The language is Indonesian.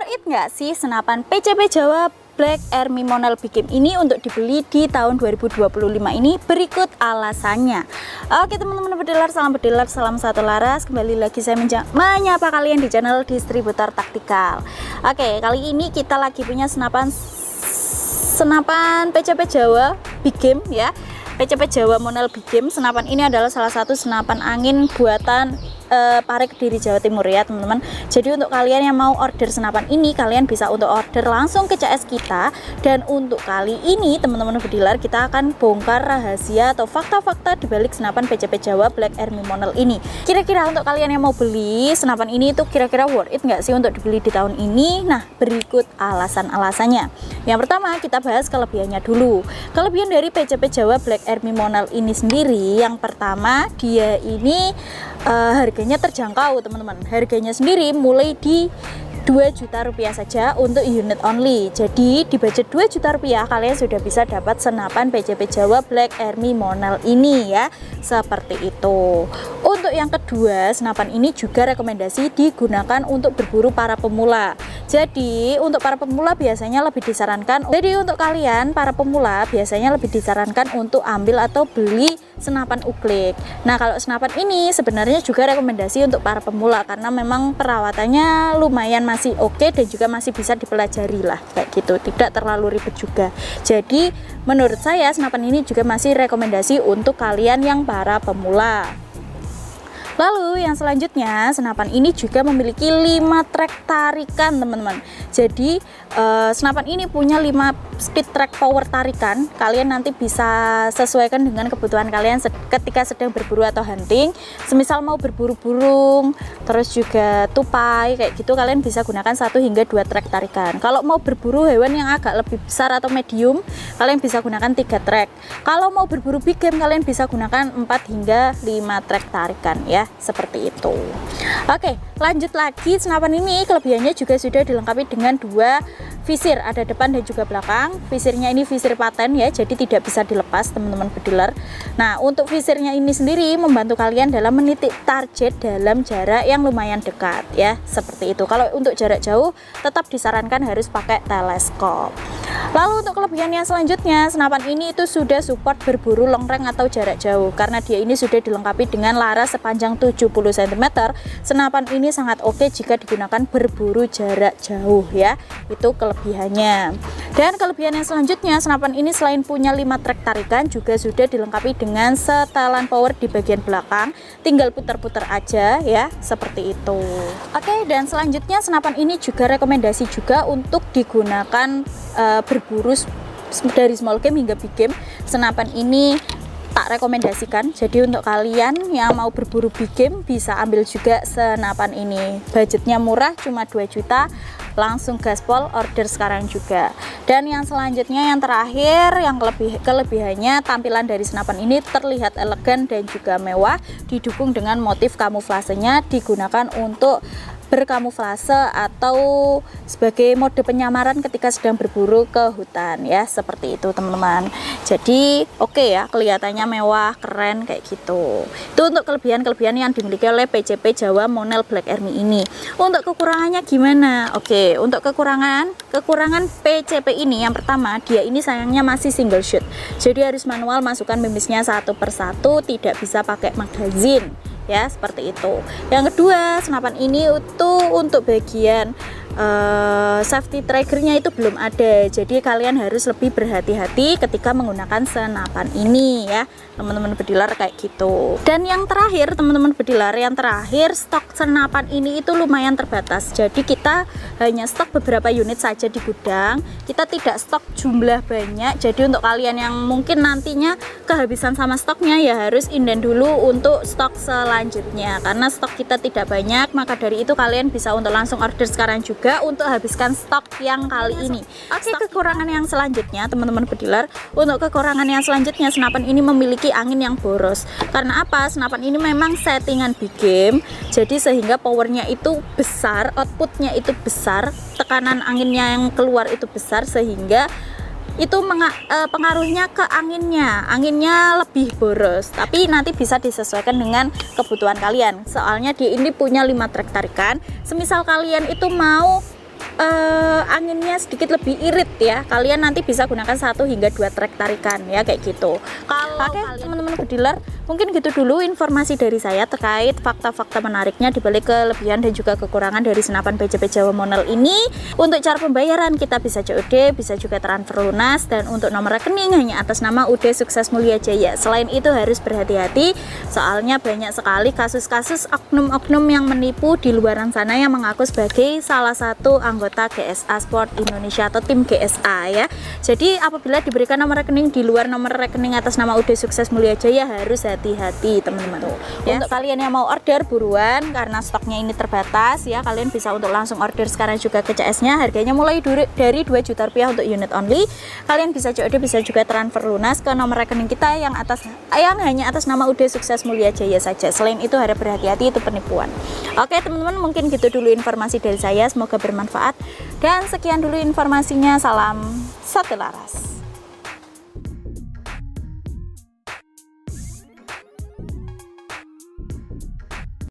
Worth it nggak sih senapan PCP Jawa Black Army Monel Big Game ini untuk dibeli di tahun 2025 ini? Berikut alasannya. Oke teman-teman bediler, salam satu laras. Kembali lagi saya menyapa kalian di channel distributor taktikal. Oke, kali ini kita lagi punya senapan PCP Jawa Big Game ya. PCP Jawa Monel Big Game. Senapan ini adalah salah satu senapan angin buatan Pare Kediri Jawa Timur ya teman-teman. Jadi untuk kalian yang mau order senapan ini, kalian bisa untuk order langsung ke CS kita. Dan untuk kali ini teman-teman bediler, kita akan bongkar rahasia atau fakta-fakta dibalik senapan PCP Jawa Black Army Monel ini. Kira-kira untuk kalian yang mau beli senapan ini itu kira-kira worth it nggak sih untuk dibeli di tahun ini? Nah, berikut alasan-alasannya. Yang pertama, kita bahas kelebihannya dulu. Kelebihan dari PCP Jawa Black Army Monel ini sendiri, yang pertama dia ini harganya terjangkau teman-teman. Harganya sendiri mulai di 2 juta rupiah saja untuk unit only. Jadi di budget 2 juta rupiah kalian sudah bisa dapat senapan PCP Jawa Black Army Monel ini ya. Seperti itu. Untuk yang kedua, senapan ini juga rekomendasi digunakan untuk berburu para pemula. Jadi untuk para pemula biasanya lebih disarankan. Jadi untuk kalian para pemula biasanya lebih disarankan untuk ambil atau beli senapan uklik. Nah, kalau senapan ini sebenarnya juga rekomendasi untuk para pemula karena memang perawatannya lumayan masih oke dan juga masih bisa dipelajari lah kayak gitu, tidak terlalu ribet juga. Jadi menurut saya senapan ini juga masih rekomendasi untuk kalian yang para pemula. Lalu yang selanjutnya, senapan ini juga memiliki 5 track tarikan teman-teman. Jadi senapan ini punya 5 speed track power tarikan. Kalian nanti bisa sesuaikan dengan kebutuhan kalian ketika sedang berburu atau hunting. Semisal mau berburu burung, terus juga tupai kayak gitu, kalian bisa gunakan 1 hingga 2 track tarikan. Kalau mau berburu hewan yang agak lebih besar atau medium, kalian bisa gunakan 3 track. Kalau mau berburu big game, kalian bisa gunakan 4 hingga 5 track tarikan ya. Seperti itu. Oke, lanjut lagi. Senapan ini kelebihannya juga sudah dilengkapi dengan 2 visir, ada depan dan juga belakang. Visirnya ini visir paten ya, jadi tidak bisa dilepas teman-teman bediler. Nah, untuk visirnya ini sendiri membantu kalian dalam menitik target dalam jarak yang lumayan dekat ya, seperti itu. Kalau untuk jarak jauh tetap disarankan harus pakai teleskop. Lalu untuk kelebihan yang selanjutnya, senapan ini itu sudah support berburu long range atau jarak jauh. Karena dia ini sudah dilengkapi dengan laras sepanjang 70 cm, senapan ini sangat oke jika digunakan berburu jarak jauh ya. Itu kelebihannya. Dan kelebihan yang selanjutnya, senapan ini selain punya 5 track tarikan, juga sudah dilengkapi dengan setelan power di bagian belakang. Tinggal putar-putar aja ya, seperti itu. Oke, dan selanjutnya senapan ini juga rekomendasi juga untuk digunakan berburu dari small game hingga big game. Senapan ini tak rekomendasikan. Jadi untuk kalian yang mau berburu big game bisa ambil juga senapan ini. Budgetnya murah, cuma 2 juta. Langsung gaspol order sekarang juga. Dan yang selanjutnya, yang terakhir, yang kelebihannya, tampilan dari senapan ini terlihat elegan dan juga mewah, didukung dengan motif kamuflasenya, digunakan untuk berkamuflase atau sebagai mode penyamaran ketika sedang berburu ke hutan ya, seperti itu teman-teman. Jadi oke ya, kelihatannya mewah, keren kayak gitu. Itu untuk kelebihan-kelebihan yang dimiliki oleh PCP Jawa Monel Black Army ini. Untuk kekurangannya gimana? Oke, untuk kekurangan PCP ini, yang pertama, dia ini sayangnya masih single shot. Jadi harus manual masukkan mimisnya satu persatu, tidak bisa pakai magazine ya, seperti itu. Yang kedua, senapan ini itu untuk bagian safety triggernya itu belum ada, jadi kalian harus lebih berhati-hati ketika menggunakan senapan ini ya teman-teman bediler, kayak gitu. Dan yang terakhir teman-teman bediler, yang terakhir, stok senapan ini itu lumayan terbatas. Jadi kita hanya stok beberapa unit saja di gudang, kita tidak stok jumlah banyak. Jadi untuk kalian yang mungkin nantinya kehabisan sama stoknya, ya harus inden dulu untuk stok selanjutnya karena stok kita tidak banyak. Maka dari itu kalian bisa untuk langsung order sekarang juga untuk habiskan stok yang kali ini. Oke, kekurangan yang selanjutnya teman-teman bediler, untuk kekurangan yang selanjutnya, senapan ini memiliki angin yang boros. Karena apa? Senapan ini memang settingan big game, jadi sehingga powernya itu besar, outputnya itu besar, tekanan anginnya yang keluar itu besar, sehingga itu pengaruhnya ke anginnya lebih boros. Tapi nanti bisa disesuaikan dengan kebutuhan kalian, soalnya dia ini punya 5 trek tarikan. Semisal kalian itu mau anginnya sedikit lebih irit ya, kalian nanti bisa gunakan 1 hingga 2 trek tarikan ya, kayak gitu. Kalau teman-teman bediler, mungkin gitu dulu informasi dari saya terkait fakta-fakta menariknya dibalik kelebihan dan juga kekurangan dari senapan PJP Jawa Monel ini. Untuk cara pembayaran kita bisa COD, bisa juga transfer lunas, dan untuk nomor rekening hanya atas nama UD Sukses Mulia Jaya. Selain itu harus berhati-hati, soalnya banyak sekali kasus-kasus oknum-oknum yang menipu di luaran sana yang mengaku sebagai salah satu anggota GSA Sport Indonesia atau tim GSA ya. Jadi apabila diberikan nomor rekening di luar nomor rekening atas nama UD Sukses Mulia Jaya, harus hati-hati teman-teman ya. Untuk kalian yang mau order buruan karena stoknya ini terbatas ya, kalian bisa untuk langsung order sekarang juga ke CS-nya. Harganya mulai dari 2 juta rupiah untuk unit only. Kalian bisa COD, bisa juga transfer lunas ke nomor rekening kita yang hanya atas nama UD Sukses Mulia Jaya saja. Selain itu harap berhati-hati, itu penipuan. Oke teman-teman, mungkin gitu dulu informasi dari saya, semoga bermanfaat. Dan sekian dulu informasinya, salam satu laras.